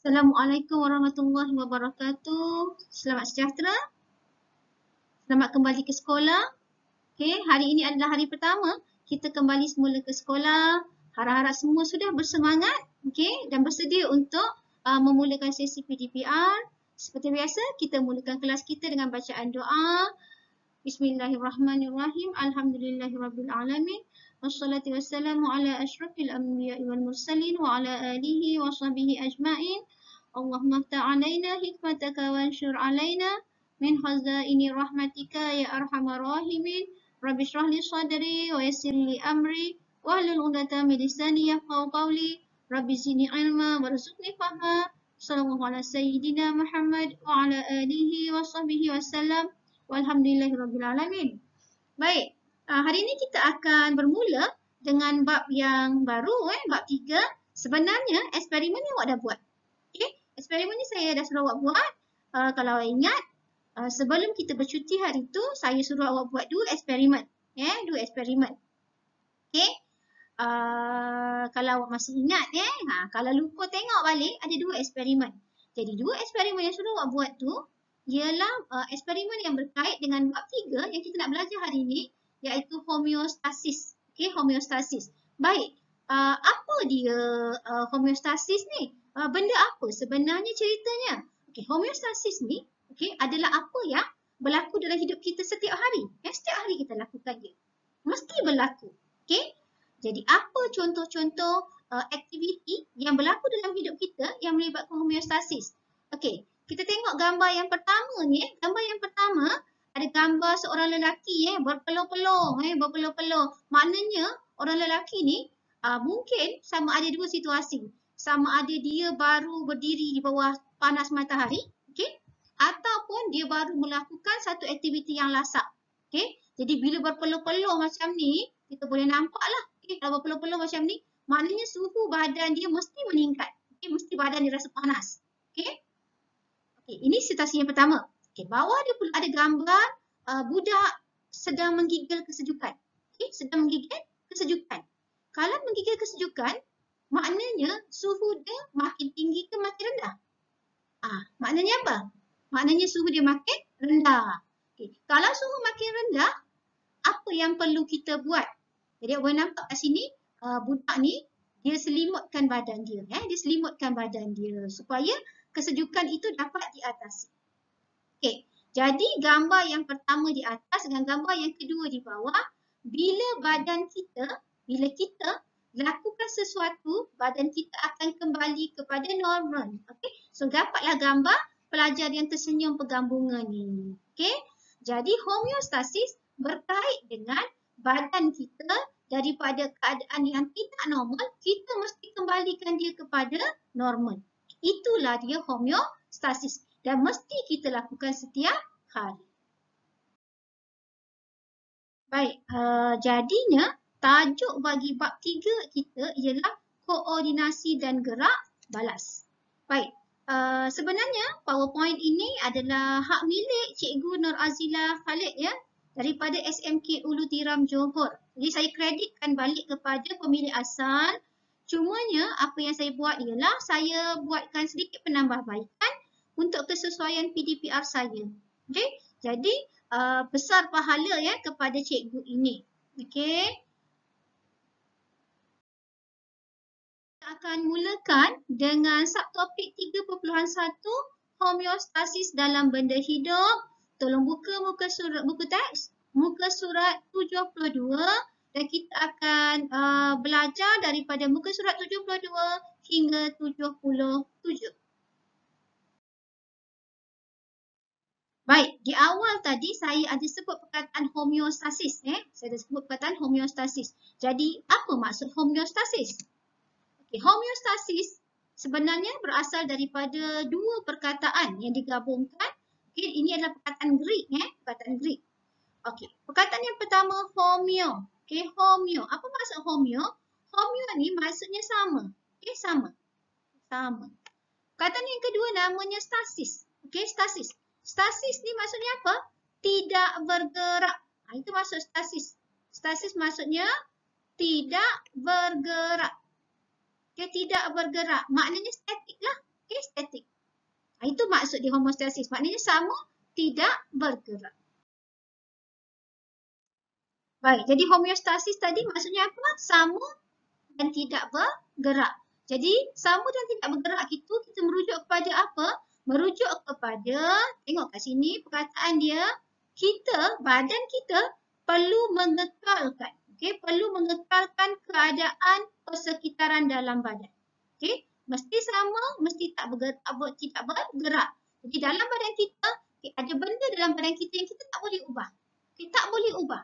Assalamualaikum warahmatullahi wabarakatuh. Selamat sejahtera. Selamat kembali ke sekolah. Okey, hari ini adalah hari pertama kita kembali semula ke sekolah. Harap-harap semua sudah bersemangat, okey, dan bersedia untuk memulakan sesi PDPR. Seperti biasa, kita mulakan kelas kita dengan bacaan doa. Bismillahirrahmanirrahim. Alhamdulillahirabbil alamin. Wassalatu wassalamu ala asyrafil anbiya'i wal mursalin wa ala alihi wa sahbihi ajma'in. Allahumma ftah alaina hikmataka wanshur alaina min khazaini rahmatika ya arhamar rahimin. Rabbi shrah li sadri wa yassir li amri wahlul 'uqdatam min lisani yafqahu qawli. Rabbi zidni ilma warzuqni fahma. Sallallahu ala sayyidina Muhammad wa ala alihi wa sahbihi wasallam. Walhamdulillahirabbil alamin. Baik, hari ini kita akan bermula dengan bab yang baru, bab 3. Sebenarnya eksperimen ni awak dah buat. Okey, eksperimen ni saya dah suruh awak buat. Kalau awak ingat, sebelum kita bercuti hari tu, saya suruh awak buat 2 eksperimen. 2 eksperimen. Okey. Kalau awak masih ingat, kalau lupa tengok balik, ada 2 eksperimen. Jadi 2 eksperimen yang suruh awak buat tu ialah eksperimen yang berkait dengan bab 3 yang kita nak belajar hari ini, iaitu homeostasis. Okey, homeostasis. Baik, apa dia homeostasis ni? Benda apa sebenarnya ceritanya? Okey, homeostasis ni adalah apa yang berlaku dalam hidup kita setiap hari. Setiap hari kita lakukan dia. Mesti berlaku. Okey? Jadi apa contoh-contoh aktiviti yang berlaku dalam hidup kita yang melibatkan homeostasis? Okey, kita tengok gambar yang pertama ni. Gambar yang pertama ada gambar seorang lelaki berpeluh-peluh, berpeluh-peluh. Maknanya orang lelaki ni mungkin sama ada 2 situasi. Sama ada dia baru berdiri di bawah panas matahari, okey, ataupun dia baru melakukan satu aktiviti yang lasak. Okey, jadi bila berpeluh-peluh macam ni, kita boleh nampaklah, kalau berpeluh-peluh macam ni, maknanya suhu badan dia mesti meningkat. Okey, mesti badan dia rasa panas. Okey. Okey, ini situasi yang pertama. Okey, bawah dia pula ada gambar budak sedang menggigil kesejukan. Okey, sedang menggigil kesejukan. Kalau menggigil kesejukan, maknanya suhu dia makin tinggi ke makin rendah? Maknanya apa? Maknanya suhu dia makin rendah. Okey, kalau suhu makin rendah, apa yang perlu kita buat? Jadi awak nampak kat sini, budak ni dia selimutkan badan dia. Dia selimutkan badan dia supaya kesejukan itu dapat diatasi. Okey, jadi gambar yang pertama di atas dengan gambar yang kedua di bawah, bila kita lakukan sesuatu, badan kita akan kembali kepada normal. Okey, so dapatlah gambar pelajar yang tersenyum pegang bunga ni. Okey, jadi homeostasis berkait dengan badan kita daripada keadaan yang tidak normal, kita mesti kembalikan dia kepada normal. Itulah dia homeostasis dan mesti kita lakukan setiap hari. Baik, jadinya tajuk bagi bab 3 kita ialah koordinasi dan gerak balas. Baik, sebenarnya PowerPoint ini adalah hak milik Cikgu Nur Azila Khalid daripada SMK Ulu Tiram Johor. Jadi saya kreditkan balik kepada pemilik asal. Cumanya apa yang saya buat ialah saya buatkan sedikit penambahbaikan untuk kesesuaian PDPR saya. Okey, jadi besar pahala kepada cikgu ini. Okey. Kita akan mulakan dengan subtopik 3.1 homeostasis dalam benda hidup. Tolong buka muka surat buku teks, muka surat 72 dan kita akan belajar daripada muka surat 72 hingga 77. Baik, di awal tadi saya ada sebut perkataan homeostasis. Saya ada sebut perkataan homeostasis. Jadi, apa maksud homeostasis? Okay, homeostasis sebenarnya berasal daripada 2 perkataan yang digabungkan. Okay, ini adalah perkataan Greek. Perkataan Greek. Okay, perkataan yang pertama homeo. Okay, homeo. Apa maksud homeo? Homeo ni maksudnya sama. Okay, sama. Sama. Perkataan yang kedua namanya stasis. Okay, stasis. Stasis ni maksudnya apa? Tidak bergerak. Itu maksud stasis. Stasis maksudnya tidak bergerak. Okay, tidak bergerak. Maknanya statik lah. Okay, statik. Itu maksud di homeostasis. Maknanya sama, tidak bergerak. Baik, jadi homeostasis tadi maksudnya apa? Sama dan tidak bergerak. Jadi sama dan tidak bergerak itu kita merujuk kepada apa? Merujuk kepada, tengok kat sini perkataan dia, badan kita perlu mengekalkan. Okay, perlu mengekalkan keadaan persekitaran dalam badan. Okay, mesti sama, mesti tidak bergerak. Jadi dalam badan kita, okay, ada benda dalam badan kita yang kita tak boleh ubah. Okay, tak boleh ubah.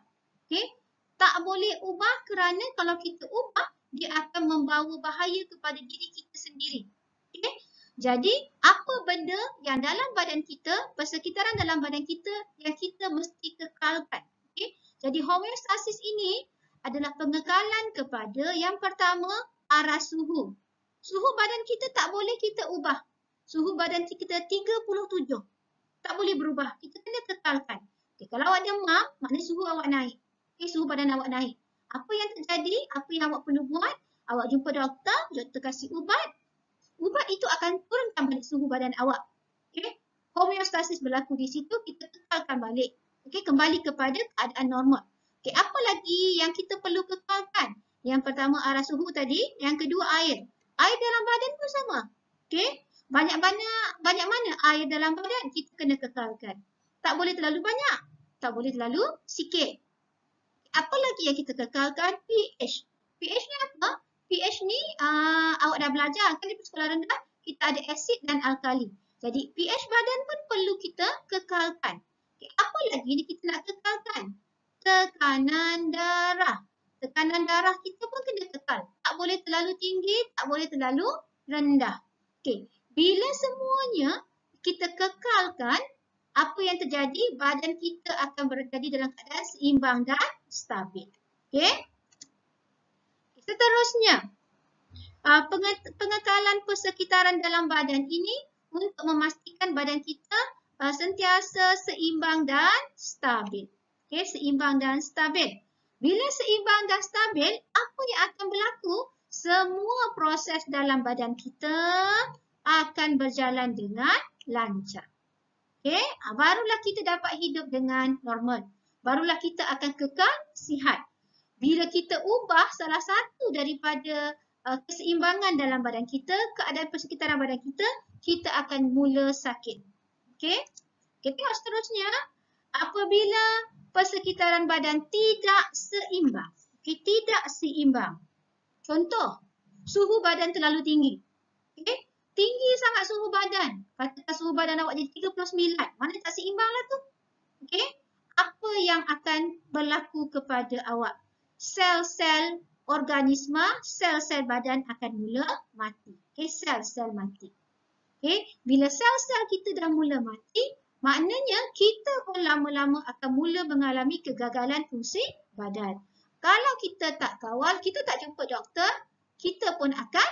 Okay, tak boleh ubah kerana kalau kita ubah, dia akan membawa bahaya kepada diri kita sendiri. Okay? Jadi, apa benda yang dalam badan kita, persekitaran dalam badan kita yang kita mesti kekalkan. Okay? Jadi, homeostasis ini adalah pengekalan kepada yang pertama, arah suhu. Suhu badan kita tak boleh kita ubah. Suhu badan kita 37. Tak boleh berubah. Kita kena kekalkan. Okay, kalau awak demam, maknanya suhu awak naik. Okay, suhu badan awak naik. Apa yang terjadi? Apa yang awak perlu buat? Awak jumpa doktor, doktor kasih ubat. Ubat itu akan turunkan balik suhu badan awak. Okay? Homeostasis berlaku di situ, kita kekalkan balik. Okay? Kembali kepada keadaan normal. Okay, apa lagi yang kita perlu kekalkan? Yang pertama arah suhu tadi, yang kedua air. Air dalam badan pun sama. Okay? Banyak mana air dalam badan kita kena kekalkan. Tak boleh terlalu banyak, tak boleh terlalu sikit. Apa lagi yang kita kekalkan? pH. pH ni apa? pH ni awak dah belajar kan di sekolah rendah, kita ada asid dan alkali. Jadi pH badan pun perlu kita kekalkan. Okay, apa lagi ni kita nak kekalkan? Tekanan darah. Tekanan darah kita pun kena kekal. Tak boleh terlalu tinggi, tak boleh terlalu rendah. Okay. Bila semuanya kita kekalkan, apa yang terjadi? Badan kita akan berada dalam keadaan seimbang dan stabil. Okay? Seterusnya, pengekalan persekitaran dalam badan ini untuk memastikan badan kita sentiasa seimbang dan stabil. Okay? Seimbang dan stabil. Bila seimbang dan stabil, apa yang akan berlaku? Semua proses dalam badan kita akan berjalan dengan lancar. Okay, barulah kita dapat hidup dengan normal. Barulah kita akan kekal sihat. Bila kita ubah salah satu daripada keseimbangan dalam badan kita, keadaan persekitaran badan kita, kita akan mula sakit. Okay, kita tengok seterusnya. Apabila persekitaran badan tidak seimbang. Okay, tidak seimbang. Contoh, suhu badan terlalu tinggi. Okay. Tinggi sangat suhu badan. Katakan suhu badan awak jadi 39. Mana tak seimbang lah tu. Okay. Apa yang akan berlaku kepada awak? Sel-sel organisma, sel-sel badan akan mula mati. Okay. Sel-sel mati. Okay. Bila sel-sel kita dah mula mati, maknanya kita pun lama-lama akan mula mengalami kegagalan fungsi badan. Kalau kita tak kawal, kita tak jumpa doktor, kita pun akan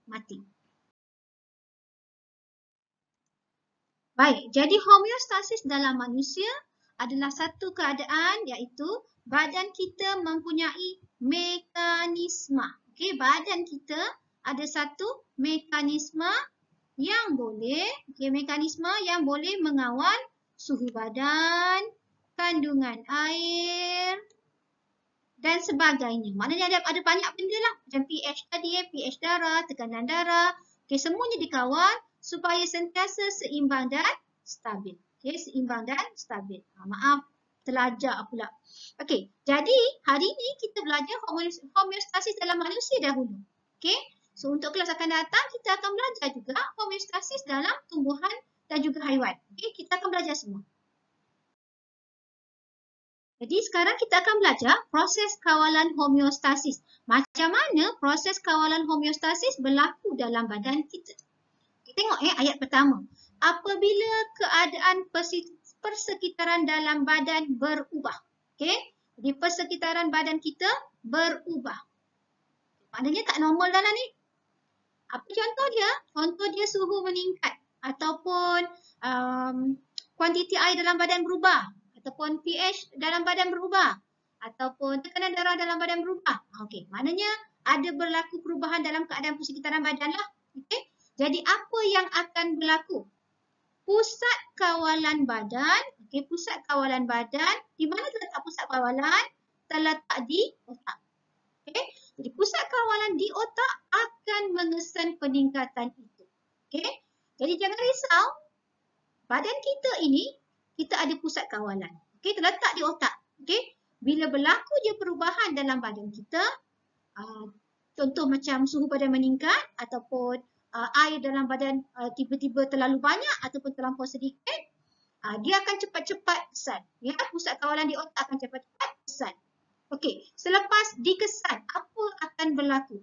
mati. Baik, jadi homeostasis dalam manusia adalah satu keadaan iaitu badan kita mempunyai mekanisme. Okey, badan kita ada satu mekanisme yang boleh, mekanisme yang boleh mengawal suhu badan, kandungan air dan sebagainya. Maknanya ada banyak benda lah macam pH tadi, pH darah, tekanan darah. Okey, semuanya dikawal supaya sentiasa seimbang dan stabil. Okay, seimbang dan stabil. Maaf, terlajak pula. Okay, jadi hari ini kita belajar homeostasis dalam manusia dahulu. Okay, so untuk kelas akan datang kita akan belajar juga homeostasis dalam tumbuhan dan juga haiwan. Okay, kita akan belajar semua. Jadi sekarang kita akan belajar proses kawalan homeostasis. Macam mana proses kawalan homeostasis berlaku dalam badan kita. Tengok ayat pertama. Apabila keadaan persekitaran dalam badan berubah. Okey? Jadi persekitaran badan kita berubah. Maknanya tak normal dalam ni. Apa contoh dia? Contoh dia suhu meningkat ataupun kuantiti air dalam badan berubah ataupun pH dalam badan berubah ataupun tekanan darah dalam badan berubah. Okey, maknanya ada berlaku perubahan dalam keadaan persekitaran badan lah. Okey? Jadi apa yang akan berlaku? Pusat kawalan badan, pusat kawalan badan, di mana terletak pusat kawalan? Terletak di otak. Jadi pusat kawalan di otak akan mengesan peningkatan itu. Jadi jangan risau, badan kita ini, kita ada pusat kawalan. Terletak di otak. Bila berlaku je perubahan dalam badan kita, contoh macam suhu badan meningkat ataupun air dalam badan tiba-tiba terlalu banyak ataupun terlampau sedikit, dia akan cepat-cepat kesan. Pusat kawalan di otak akan cepat-cepat kesan. Selepas dikesan, apa akan berlaku?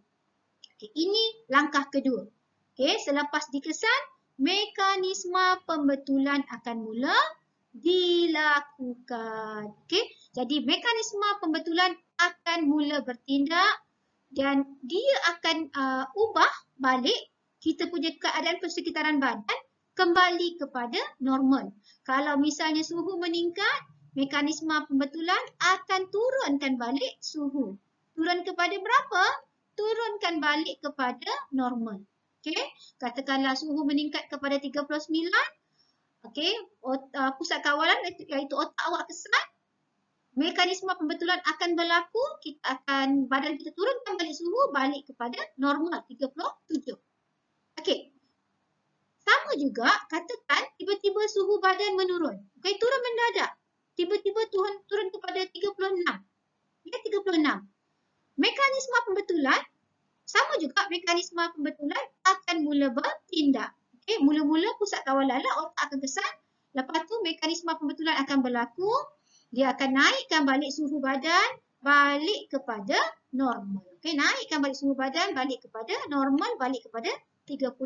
Ini langkah kedua. Selepas dikesan, mekanisme pembetulan akan mula dilakukan. Jadi mekanisme pembetulan akan mula bertindak dan dia akan ubah balik kita punya keadaan persekitaran badan kembali kepada normal. Kalau misalnya suhu meningkat, mekanisme pembetulan akan turunkan balik suhu. Turun kepada berapa? Turunkan balik kepada normal. Katakanlah suhu meningkat kepada 39. Pusat kawalan iaitu otak awak kesan. Mekanisme pembetulan akan berlaku, badan kita turunkan balik suhu balik kepada normal 37. Sama juga, katakan tiba-tiba suhu badan menurun. Turun mendadak. Tiba-tiba turun kepada 36. 36. Mekanisme pembetulan, sama juga mekanisme pembetulan akan mula bertindak. Mula-mula pusat kawalan lah otak akan kesan. Lepas tu mekanisme pembetulan akan berlaku. Dia akan naikkan balik suhu badan balik kepada normal. Naikkan balik suhu badan balik kepada normal, balik kepada 37.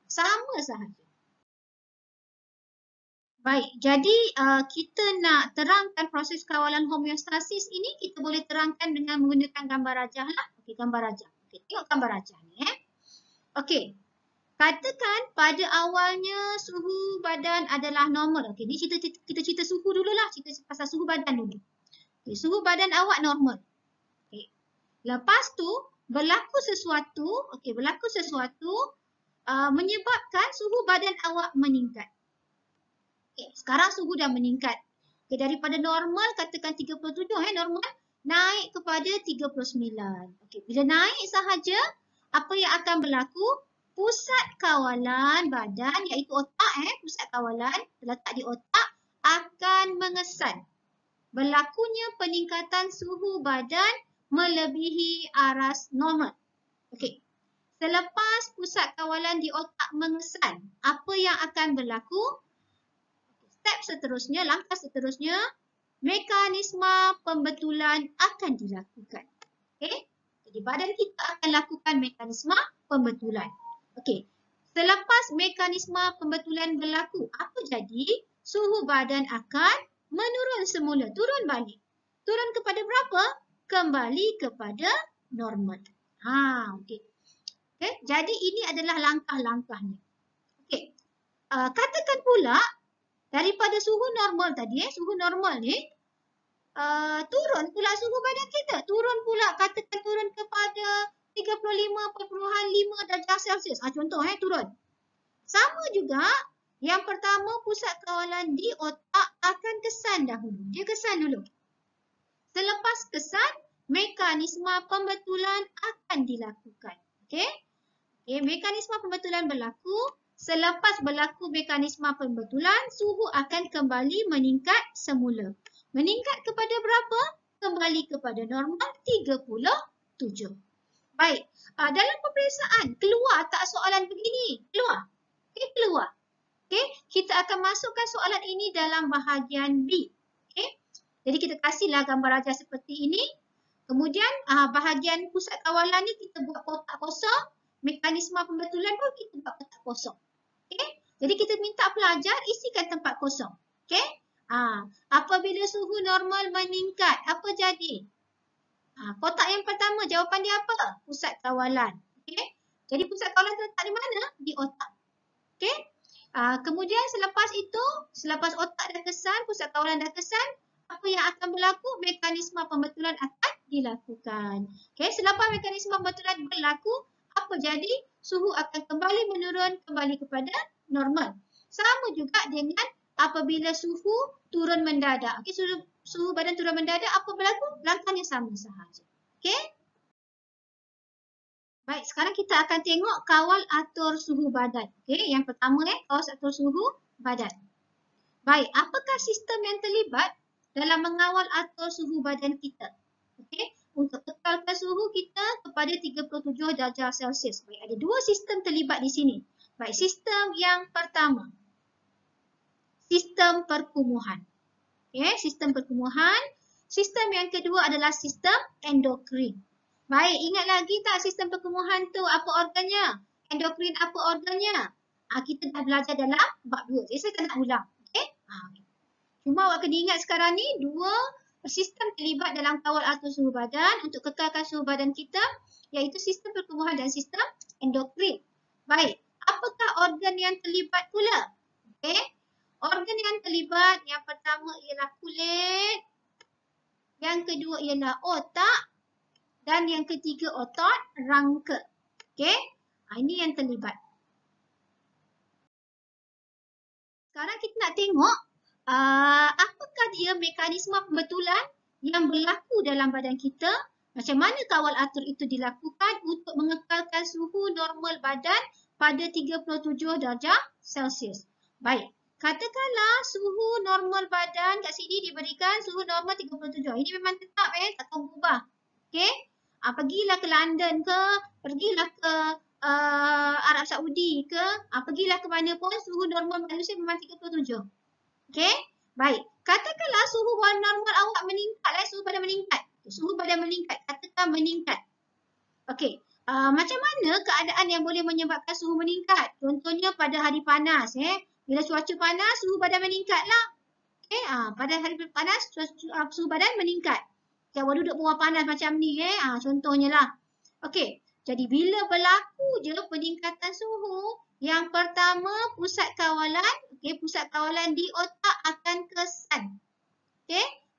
Sama sahaja. Baik, jadi kita nak terangkan proses kawalan homeostasis ini, kita boleh terangkan dengan menggunakan gambar rajah lah. Gambar rajah. Tengok gambar rajah ni. Katakan pada awalnya suhu badan adalah normal. Ni kita cerita suhu dululah, cerita pasal suhu badan dulu. Suhu badan awak normal. Lepas tu berlaku sesuatu, menyebabkan suhu badan awak meningkat. Sekarang suhu dah meningkat. Daripada normal, katakan 37, normal, naik kepada 39. Bila naik sahaja, apa yang akan berlaku? Pusat kawalan badan, iaitu otak, pusat kawalan terletak di otak, akan mengesan berlakunya peningkatan suhu badan melebihi aras normal. Selepas pusat kawalan di otak mengesan, apa yang akan berlaku? Langkah seterusnya, mekanisme pembetulan akan dilakukan. Jadi badan kita akan lakukan mekanisme pembetulan. Selepas mekanisme pembetulan berlaku, apa jadi? Suhu badan akan menurun semula, turun balik. Turun kepada berapa? Kembali kepada normal. Jadi ini adalah langkah-langkahnya. Katakan pula daripada suhu normal tadi, suhu normal ni, turun pula suhu badan kita. Turun pula, katakan turun kepada 35.5 darjah Celsius. Contoh, turun. Sama juga, yang pertama pusat kawalan di otak akan kesan dahulu. Dia kesan dulu. Selepas kesan, mekanisme pembetulan akan dilakukan. Mekanisme pembetulan berlaku. Selepas berlaku mekanisme pembetulan, suhu akan kembali meningkat semula. Meningkat kepada berapa? Kembali kepada normal 37. Baik, dalam peperiksaan, keluar tak soalan begini? Keluar. Keluar. Kita akan masukkan soalan ini dalam bahagian B. Jadi kita kasihlah gambar rajah seperti ini. Kemudian bahagian pusat kawalan ni kita buat kotak kosong. Mekanisme pembetulan pun kita buat kotak kosong. Jadi kita minta pelajar isikan tempat kosong. Apabila suhu normal meningkat, apa jadi? Kotak yang pertama, jawapan dia apa? Pusat kawalan. Jadi pusat kawalan terletak di mana? Di otak. Kemudian selepas itu, selepas otak dah kesan, pusat kawalan dah kesan, apa yang akan berlaku? Mekanisme pembetulan akan dilakukan. Selepas mekanisme pembetulan berlaku, apa jadi? suhu akan kembali menurun kembali kepada normal. Sama juga dengan apabila suhu turun mendadak. Okey, suhu badan turun mendadak, apa berlaku? Langkahnya sama sahaja. Okey? Baik, sekarang kita akan tengok kawal atur suhu badan. Okey, yang pertama kawal atur suhu badan. Baik, apakah sistem yang terlibat dalam mengawal atur suhu badan kita? Okey, untuk kekalkan suhu kita kepada 37 darjah Celsius. Baik, ada dua sistem terlibat di sini. Baik, sistem yang pertama, sistem perkumuhan. Okey, sistem perkumuhan. Sistem yang kedua adalah sistem endokrin. Baik, ingat lagi tak sistem perkumuhan tu apa organnya? Endokrin apa organnya? Kita dah belajar dalam bab 2. Jadi saya tak nak ulang. Okey? Cuma awak kena ingat sekarang ni dua sistem terlibat dalam kawal atur suhu badan untuk kekalkan suhu badan kita, iaitu sistem perkumuhan dan sistem endokrin. Baik, apakah organ yang terlibat pula? Okey. Organ yang terlibat yang pertama ialah kulit, yang kedua ialah otak dan yang ketiga otot rangka. Okey? Ini yang terlibat. Sekarang kita nak tengok apakah dia mekanisme pembetulan yang berlaku dalam badan kita, macam mana kawal atur itu dilakukan untuk mengekalkan suhu normal badan pada 37 darjah Celsius. Baik, katakanlah suhu normal badan kat sini diberikan suhu normal 37. Ini memang tetap tak akan berubah. Okey? Pergilah ke London ke, pergilah ke Arab Saudi ke, pergilah ke mana pun suhu normal manusia memang 37. Okey? Baik. Katakanlah suhu normal awak meningkat, suhu badan meningkat. Suhu badan meningkat, katakan meningkat. Okey. Macam mana keadaan yang boleh menyebabkan suhu meningkat? Contohnya pada hari panas. Bila cuaca panas, suhu badan meningkatlah. Okey? Pada hari panas, suhu badan meningkat. Awak duduk bawah panas macam ni. Contohnya lah. Okey. Jadi bila berlaku je peningkatan suhu, yang pertama pusat kawalan, pusat kawalan di otak akan kesan.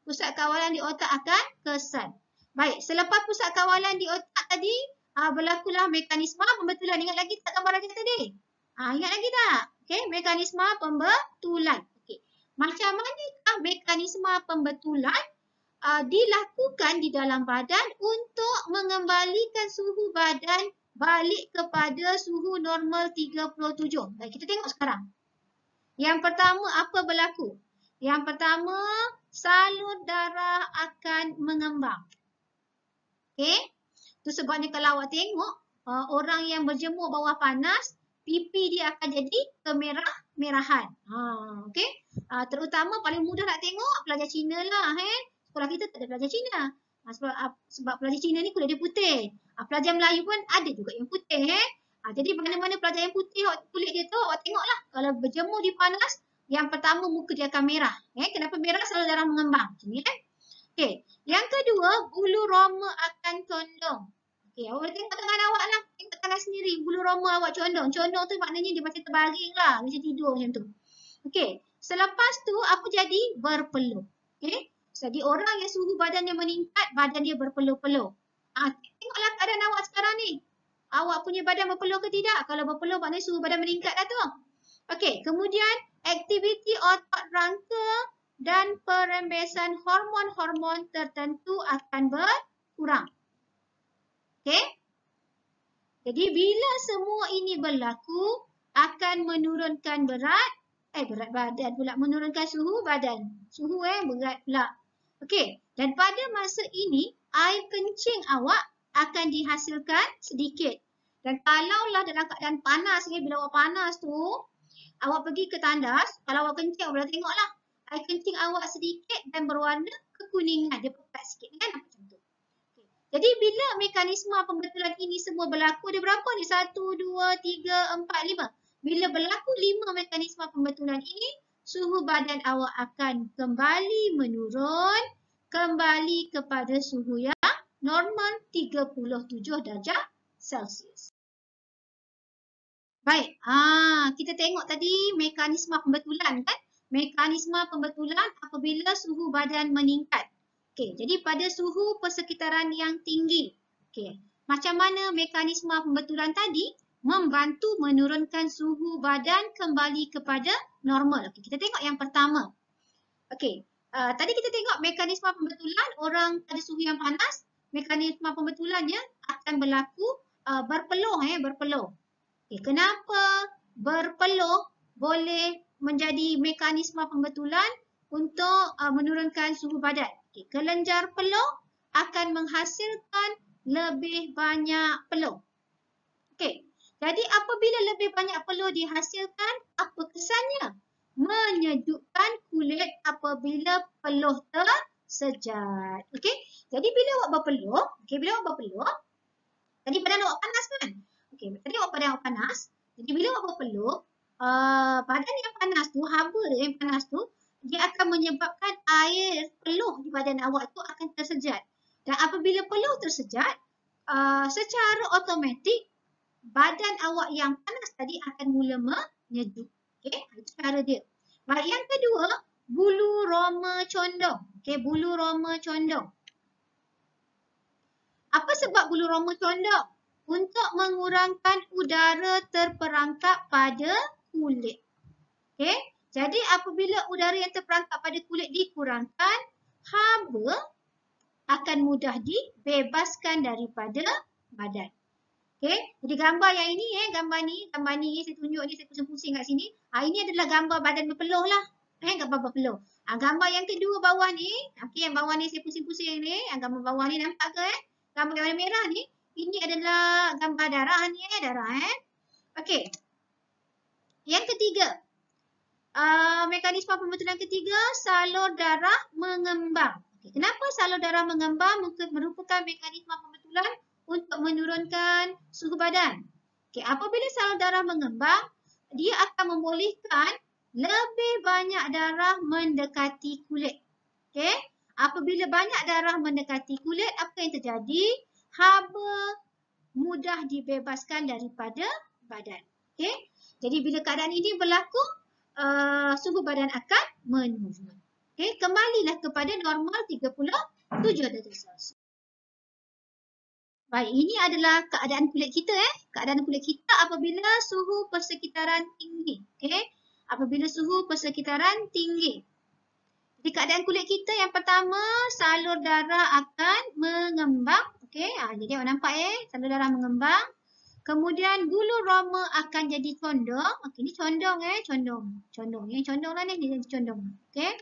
Pusat kawalan di otak akan kesan. Baik, selepas pusat kawalan di otak tadi, berlakulah mekanisme pembetulan. Ingat lagi tak gambaran kita tadi? Ingat lagi tak? Mekanisme pembetulan. Macam manakah mekanisme pembetulan dilakukan di dalam badan untuk mengembalikan suhu badan balik kepada suhu normal 37. Baik, kita tengok sekarang. Yang pertama, apa berlaku? Yang pertama, salur darah akan mengembang. Itu sebabnya kalau awak tengok orang yang berjemur bawah panas, pipi dia akan jadi kemerah-merahan. Terutama paling mudah nak tengok pelajar Cina lah. Sekolah kita tak ada pelajar Cina. Sebab pelajar Cina ni kulit dia putih. Pelajar Melayu pun ada juga yang putih. Jadi mana-mana pelajar yang putih kulit dia tu, awak tengoklah. Kalau berjemur di panas, yang pertama muka dia akan merah. Kenapa merah? Salur darah mengembang. Yang kedua, bulu roma akan condong. Awak tengok tangan awak lah. Tengok tangan sendiri. Bulu roma awak condong. Condong tu maknanya dia macam terbaring lah. Macam tidur macam tu. Selepas tu, apa jadi? Berpeluh. Jadi orang yang suhu badannya meningkat, badan dia berpeluh-peluh. Tengoklah keadaan awak sekarang ni. Awak punya badan berpeluh ke tidak? Kalau berpeluh, maknanya suhu badan meningkat dah tu. Kemudian aktiviti otot rangka dan perembesan hormon-hormon tertentu akan berkurang. Jadi bila semua ini berlaku, akan menurunkan berat badan pula, menurunkan suhu badan. Suhu berat pula. Dan pada masa ini, air kencing awak akan dihasilkan sedikit. Dan kalaulah dalam keadaan panas, bila awak panas tu, awak pergi ke tandas, kalau awak kencing, awak boleh tengoklah. Air kencing awak sedikit dan berwarna kekuningan. Dia pekat sikit kan? Macam tu. Jadi bila mekanisme pembetulan ini semua berlaku, ada berapa ni? 1, 2, 3, 4, 5. Bila berlaku 5 mekanisme pembetulan ini, suhu badan awak akan kembali menurun, kembali kepada suhu yang normal 37 darjah Celsius. Baik, kita tengok tadi mekanisme pembetulan kan? Mekanisme pembetulan apabila suhu badan meningkat. Jadi pada suhu persekitaran yang tinggi. Macam mana mekanisme pembetulan tadi? membantu menurunkan suhu badan kembali kepada normal. Okey, kita tengok yang pertama. Okey, tadi kita tengok mekanisme pembetulan orang pada suhu yang panas, mekanisme pembetulannya akan berlaku berpeluh. Berpeluh. Okay, kenapa berpeluh boleh menjadi mekanisme pembetulan untuk menurunkan suhu badan? Okay, kelenjar peluh akan menghasilkan lebih banyak peluh. Okey, jadi apabila lebih banyak peluh dihasilkan, apa kesannya? Menyejukkan kulit apabila peluh tersejat. Okey, jadi bila awak berpeluh, tadi badan awak panas kan? Okey, tadi badan awak panas. Jadi bila awak berpeluh, badan yang panas tu, haba yang panas tu, dia akan menyebabkan air peluh di badan awak tu akan tersejat. Dan apabila peluh tersejat, secara automatik badan awak yang panas tadi akan mula menyejuk. Okey, itu cara dia. Baik, yang kedua, bulu roma condong. Okey, bulu roma condong. Apa sebab bulu roma condong? Untuk mengurangkan udara terperangkap pada kulit. Okey, jadi apabila udara yang terperangkap pada kulit dikurangkan, haba akan mudah dibebaskan daripada badan. Okey, jadi gambar yang ini gambar ni saya tunjuk ni, saya pusing-pusing kat sini. Ini adalah gambar badan berpeluh lah. Gambar berpeluh. Gambar yang kedua bawah ni, okey, yang bawah ni saya pusing-pusing ni, gambar bawah ni nampak ke gambar yang warna merah ni, ini adalah gambar darah ni darah Okey. Yang ketiga, mekanisme pembetulan ketiga, salur darah mengembang. Okay, kenapa salur darah mengembang? Merupakan mekanisme pembetulan untuk menurunkan suhu badan. Okay, apabila salur darah mengembang, dia akan membolehkan lebih banyak darah mendekati kulit. Okay, apabila banyak darah mendekati kulit, apa yang terjadi? Haba mudah dibebaskan daripada badan. Okay, jadi bila keadaan ini berlaku, suhu badan akan menurun. Okay, kembalilah kepada normal 37 darjah Celsius. Baik, ini adalah keadaan kulit kita Keadaan kulit kita apabila suhu persekitaran tinggi. Okay, apabila suhu persekitaran tinggi. Jadi keadaan kulit kita yang pertama, salur darah akan mengembang. Okay, jadi awak nampak salur darah mengembang. Kemudian bulu roma akan jadi condong. Okey, ni condong condong. Yang condong lah ni, dia jadi condong. Okey.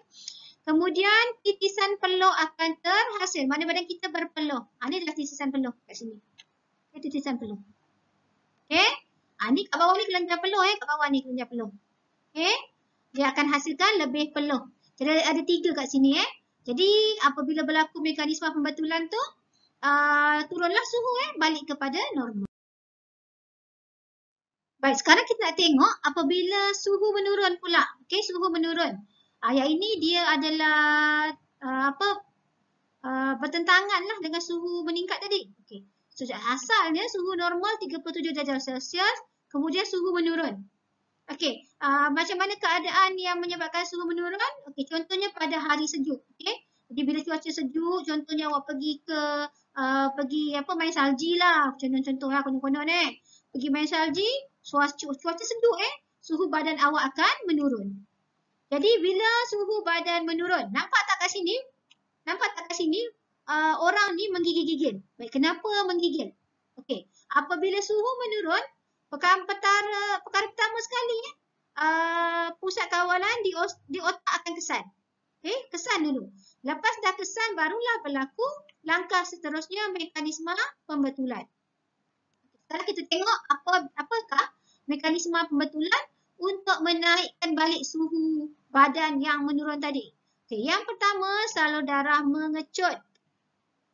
Kemudian titisan peluh akan terhasil. Mana badan kita berpeluh. Ni adalah titisan peluh kat sini. Ini titisan peluh. Okey. Ni kat bawah ni kelenjar peluh kat bawah ni kelenjar peluh. Okey. Dia akan hasilkan lebih peluh. Jadi ada 3 kat sini Jadi apabila berlaku mekanisme pembetulan tu, turunlah suhu balik kepada normal. Baik, sekarang kita nak tengok apabila suhu menurun pula. Okey, suhu menurun. Yang ini dia adalah bertentangan lah dengan suhu meningkat tadi. Okey. So, asalnya suhu normal 37 darjah Celsius, kemudian suhu menurun. Okey, macam mana keadaan yang menyebabkan suhu menurun? Okey, contohnya pada hari sejuk. Okey. Jadi bila cuaca sejuk, contohnya awak pergi ke main salji lah. Contoh lah konon-konon pergi main salji, cuaca sejuk suhu badan awak akan menurun. Jadi bila suhu badan menurun, nampak tak kat sini? Orang ni menggigil-gigil. Baik, kenapa menggigil? Okey, apabila suhu menurun, perkara pertama sekali pusat kawalan di otak akan kesan. Okey, kesan dulu. Lepas dah kesan, barulah berlaku langkah seterusnya mekanisme pembetulan. Sekarang kita tengok apakah mekanisme pembetulan untuk menaikkan balik suhu badan yang menurun tadi. Okey, yang pertama, salur darah mengecut.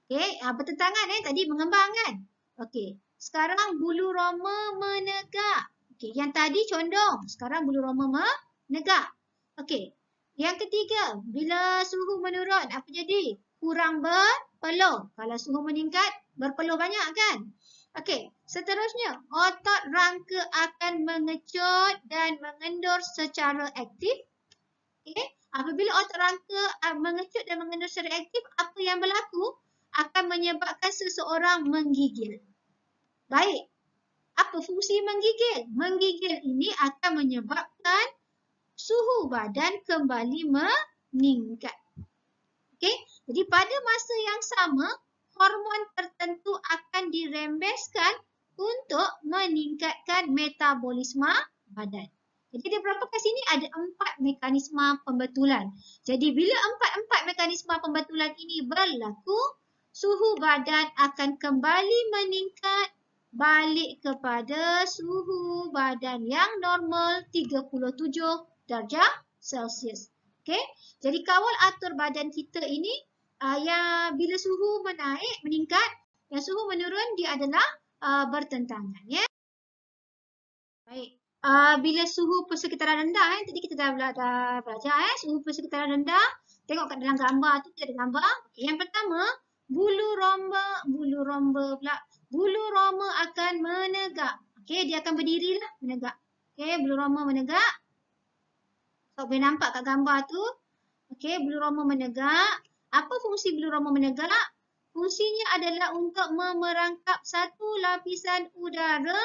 Okey, bertentangan tadi mengembang kan? Okey, sekarang bulu roma menegak. Okey, yang tadi condong, sekarang bulu roma menegak. Okey, yang ketiga, bila suhu menurun, apa jadi? Kurang berpeluh. Kalau suhu meningkat, berpeluh banyak kan? Okey, seterusnya, otot rangka akan mengecut dan mengendur secara aktif. Okey, apabila otot rangka mengecut dan mengendur secara aktif, apa yang berlaku? Akan menyebabkan seseorang menggigil. Baik, Apa fungsi menggigil? Menggigil ini akan menyebabkan suhu badan kembali meningkat. Okey, jadi pada masa yang sama, hormon tertentu akan dirembeskan untuk meningkatkan metabolisme badan. Jadi dia berapa kat sini? Ada 4 mekanisme pembetulan. Jadi bila 4 mekanisme pembetulan ini berlaku, suhu badan akan kembali meningkat balik kepada suhu badan yang normal 37 darjah Celsius. Okey, jadi kawal atur badan kita ini yang bila suhu meningkat, yang suhu menurun, dia adalah bertentangan. Ya. Baik. Bila suhu persekitaran rendah, tadi kita dah belajar suhu persekitaran rendah. Tengok kat dalam gambar tu, kita ada gambar. Okay, yang pertama, bulu roma akan menegak. Okey, dia akan berdiri lah, menegak. Okey, bulu roma menegak. So, boleh nampak kat gambar tu. Okey, bulu roma menegak. Apa fungsi bulu roma menegak? Fungsinya adalah untuk memerangkap satu lapisan udara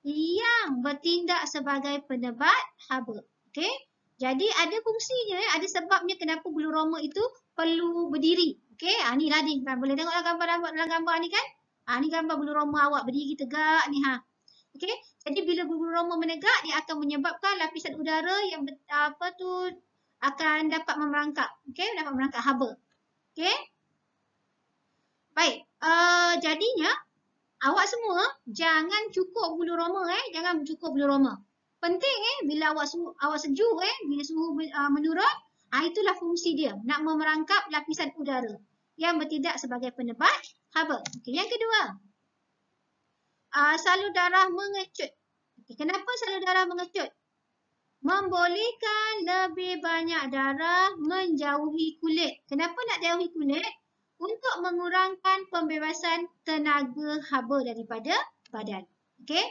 yang bertindak sebagai penebat haba. Okey, jadi ada fungsinya, ada sebabnya kenapa bulu roma itu perlu berdiri. Okey, ni lah ni. Boleh tengoklah gambar dalam gambar ni kan? Ni gambar bulu roma awak berdiri tegak ni ha. Okey, jadi bila bulu roma menegak, dia akan menyebabkan lapisan udara yang akan dapat memerangkap. Okey, dapat merangkap haba. Okey. Baik, jadinya awak semua jangan cukup bulu roma jangan cukup bulu roma. Penting bila awak sejuk bila suhu menurun, itulah fungsi dia, nak memerangkap lapisan udara yang bertindak sebagai penebat haba. Okey, yang kedua, salur darah mengecut. Okay, kenapa salur darah mengecut? Membolehkan lebih banyak darah menjauhi kulit. Kenapa nak jauhi kulit? Untuk mengurangkan pembebasan tenaga haba daripada badan. Okey?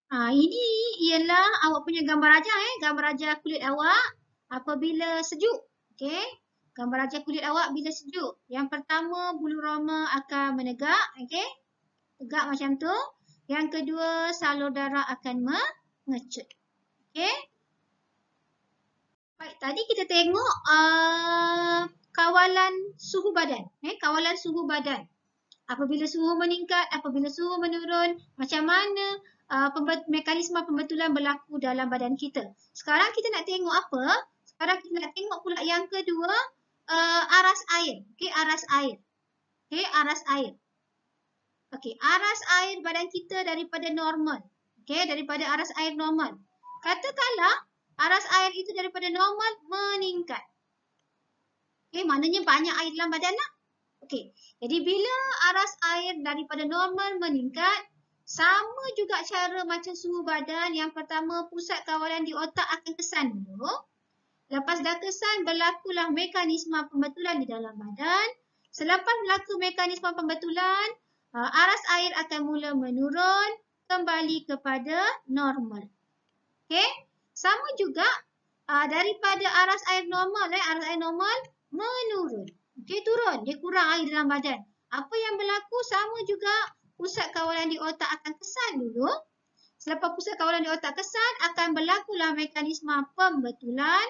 Ini ialah awak punya gambar raja gambar raja kulit awak apabila sejuk. Okey? Gambar raja kulit awak bila sejuk. Yang pertama, bulu roma akan menegak, okey? Tegak macam tu. Yang kedua, salur darah akan mengecut. Okey? Baik, tadi kita tengok kawalan suhu badan. Kawalan suhu badan. Apabila suhu meningkat, apabila suhu menurun, macam mana mekanisme pembetulan berlaku dalam badan kita. Sekarang kita nak tengok apa? Sekarang kita nak tengok pula yang kedua, aras air. Okey, aras air. Okey, aras air. Okey, aras air badan kita daripada normal. Okey, daripada aras air normal. Katakanlah aras air itu daripada normal meningkat. Okey, maknanya banyak air dalam badan lah. Okey, jadi bila aras air daripada normal meningkat, sama juga cara macam suhu badan. Yang pertama, pusat kawalan di otak akan kesan dulu. Lepas dah kesan, berlakulah mekanisme pembetulan di dalam badan. Selepas berlaku mekanisme pembetulan, aras air akan mula menurun kembali kepada normal. Okey, sama juga daripada aras air normal, menurun. Okey, turun, dia kurang air dalam badan. Apa yang berlaku sama juga, pusat kawalan di otak akan kesan dulu. Selepas pusat kawalan di otak kesan, akan berlakulah mekanisme pembetulan.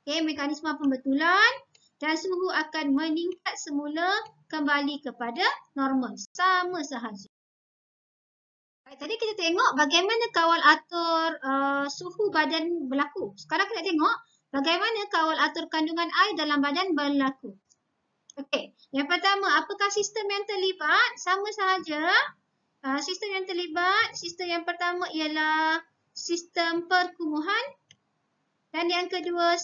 Okey, mekanisme pembetulan dan suhu akan meningkat semula kembali kepada normal. Sama sahaja. Baik, tadi kita tengok bagaimana kawal atur suhu badan berlaku. Sekarang kita tengok bagaimana kawal atur kandungan air dalam badan berlaku. Okey, yang pertama, apakah sistem yang terlibat? Sama sahaja. Sistem yang terlibat, sistem yang pertama ialah sistem perkumuhan. Dan yang kedua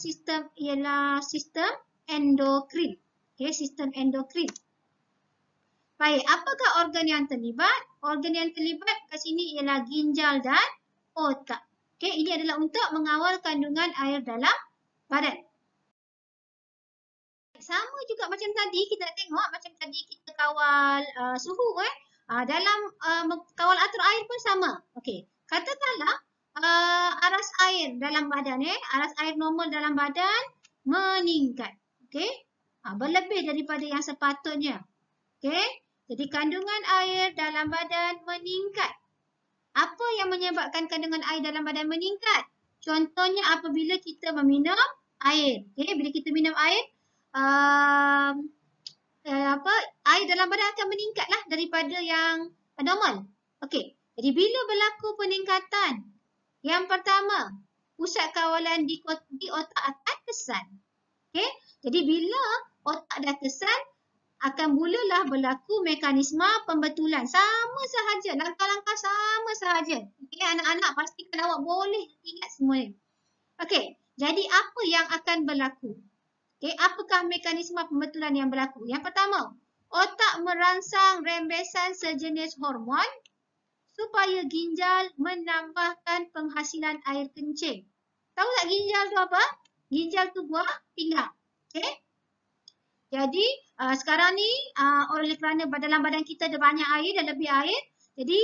ialah sistem endokrin. Okey, sistem endokrin. Baik, apakah organ yang terlibat? Organ yang terlibat kat sini ialah ginjal dan otak. Okey, ini adalah untuk mengawal kandungan air dalam badan. Sama juga macam tadi, kita nak tengok macam tadi kita kawal suhu dalam kawal atur air pun sama. Okey, katakanlah aras air dalam badan aras air normal dalam badan meningkat. Okey, Berlebih daripada yang sepatutnya. Okey? Jadi kandungan air dalam badan meningkat. Apa yang menyebabkan kandungan air dalam badan meningkat? Contohnya apabila kita meminum air. Okey, bila kita minum air, air dalam badan akan meningkatlah daripada yang normal. Okey. Jadi bila berlaku peningkatan? Yang pertama, pusat kawalan di otak akan kesan. Okey. Jadi bila otak dah kesan, akan mulalah berlaku mekanisme pembetulan. Sama sahaja, langkah-langkah sama sahaja. Okey, anak-anak pastikan awak boleh ingat semua ni. Okey, jadi apa yang akan berlaku? Okey, apakah mekanisme pembetulan yang berlaku? Yang pertama, otak merangsang rembesan sejenis hormon supaya ginjal menambahkan penghasilan air kencing. Tahu tak ginjal tu apa? Ginjal tu buah pinggang. Okey? Jadi sekarang ni oleh kerana dalam badan kita ada banyak air dan lebih air, jadi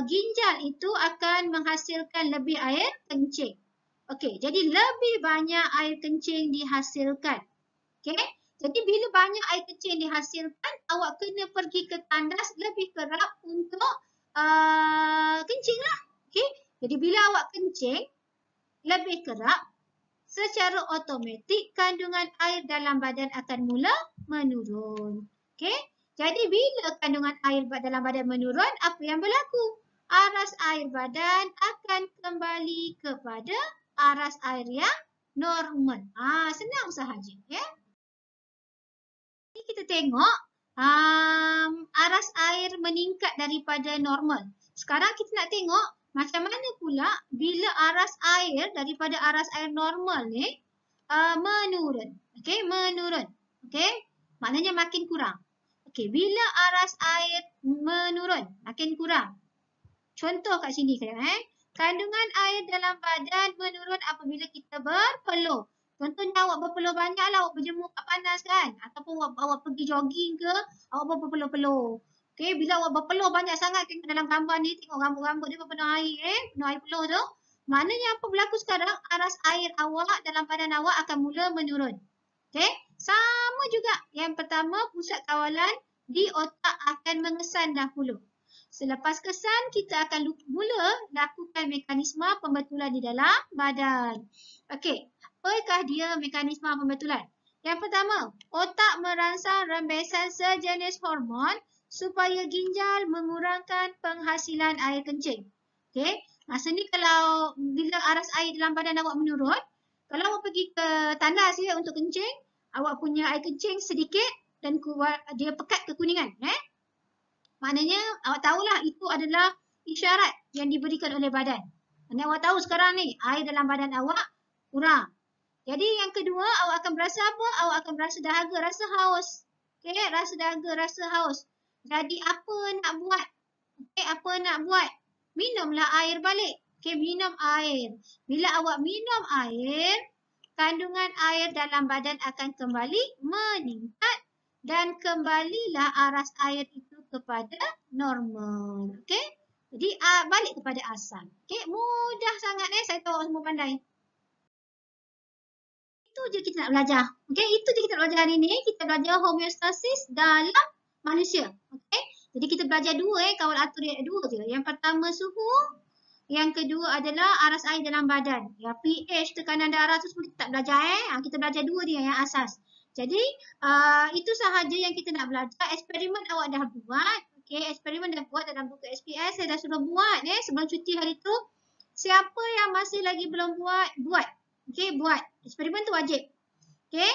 ginjal itu akan menghasilkan lebih air kencing. Okey, jadi lebih banyak air kencing dihasilkan. Okey, jadi bila banyak air kencing dihasilkan, awak kena pergi ke tandas lebih kerap untuk kencing lah. Okey, jadi bila awak kencing lebih kerap, secara automatik kandungan air dalam badan akan mula menurun. Okey? Jadi bila kandungan air dalam badan menurun, apa yang berlaku? Aras air badan akan kembali kepada aras air yang normal. Senang sahaja, ya. Ini kita tengok aras air meningkat daripada normal. Sekarang kita nak tengok macam mana pula bila aras air daripada aras air normal ni menurun. Okey, menurun. Okey, maknanya makin kurang. Okey, bila aras air menurun, makin kurang. Contoh kat sini kandungan air dalam badan menurun apabila kita berpeluh. Contohnya awak berpeluh banyak lah, awak berjemur kat panas kan. Ataupun awak pergi jogging ke, awak berpeluh-peluh. Okey, bila awak berpeluh banyak sangat, tengok dalam gambar ni, tengok rambut-rambut dia penuh air, penuh air peluh tu. Maknanya apa berlaku sekarang? Aras air awak dalam badan awak akan mula menurun. Okey, sama juga. Yang pertama, pusat kawalan di otak akan mengesan dahulu. Selepas kesan, kita akan mula lakukan mekanisme pembetulan di dalam badan. Okey, apakah dia mekanisme pembetulan? Yang pertama, otak merangsang rembesan sejenis hormon supaya ginjal mengurangkan penghasilan air kencing. Okey, masa ni kalau bila aras air dalam badan awak menurun, kalau awak pergi ke tandas untuk kencing, awak punya air kencing sedikit dan dia pekat kekuningan. Maknanya awak tahulah itu adalah isyarat yang diberikan oleh badan. Maknanya awak tahu sekarang ni air dalam badan awak kurang. Jadi yang kedua, awak akan berasa apa? Awak akan berasa dahaga, rasa haus. Okey, rasa dahaga, rasa haus. Jadi apa nak buat? Okey, apa nak buat? Minumlah air balik. Okey, minum air. Bila awak minum air, kandungan air dalam badan akan kembali meningkat dan kembalilah aras air itu kepada normal. Okey? Jadi balik kepada asal. Okey, mudah sangat saya tahu awak semua pandai. Itu je kita nak belajar. Okey, itu je kita nak belajar hari ni. Kita belajar homeostasis dalam manusia. Okey? Jadi kita belajar dua kawal atur dia dua je. Yang pertama suhu, yang kedua adalah aras air dalam badan. Ya, pH, tekanan darah tu semua kita tak belajar kita belajar dua dia yang asas. Jadi itu sahaja yang kita nak belajar. Eksperimen awak dah buat. Okey, eksperimen dah buat dalam buku SPS. Saya dah suruh buat sebelum cuti hari tu. Siapa yang masih lagi belum buat. Okey, buat. Eksperimen tu wajib. Okey.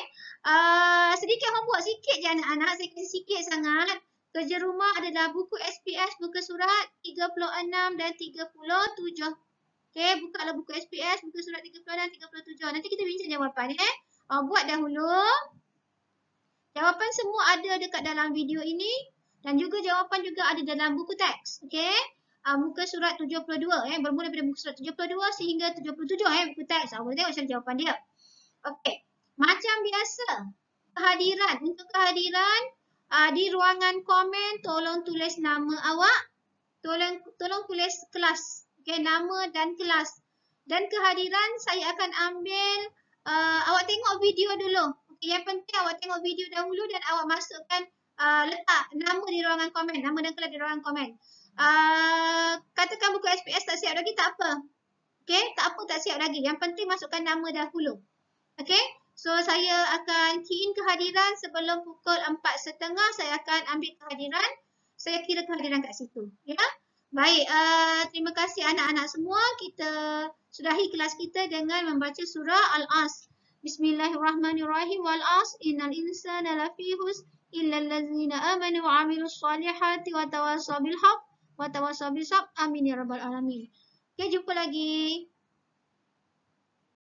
Sedikit homework, sikit je anak-anak. Saya kasi sikit sangat. Kerja rumah adalah buku SPS, muka surat 36 dan 37. Okey, bukalah buku SPS, muka surat 36 dan 37. Nanti kita bincang jawapan buat dahulu. Jawapan semua ada dekat dalam video ini dan juga jawapan juga ada dalam buku teks. Okey. Muka surat 72 bermula daripada muka surat 72 sehingga 77 buku teks. Awak tengok macam jawapan dia. Okey. Macam biasa, kehadiran. Untuk kehadiran di ruangan komen tolong tulis nama awak. Tolong tulis kelas. Okey, nama dan kelas. Dan kehadiran saya akan ambil awak tengok video dulu. Yang penting awak tengok video dahulu dan awak masukkan, letak nama di ruangan komen, nama dan kelas di ruangan komen. Katakan buku SPS tak siap lagi, tak apa. Okey, tak apa, tak siap lagi. Yang penting masukkan nama dahulu. Okey, so saya akan key in kehadiran sebelum pukul 4.30. Saya akan ambil kehadiran. Saya kira kehadiran kat situ. Ya. Baik, terima kasih anak-anak semua. Kita sudahi kelas kita dengan membaca surah Al-As. Bismillahirrahmanirrahim. Wal-As innal insana lafi husn illa allazina amanu wa amilus solihati wa tawasaw bil haqq wa tawasaw bis sabr. Amin ya rabbal alamin. Okey, jumpa lagi.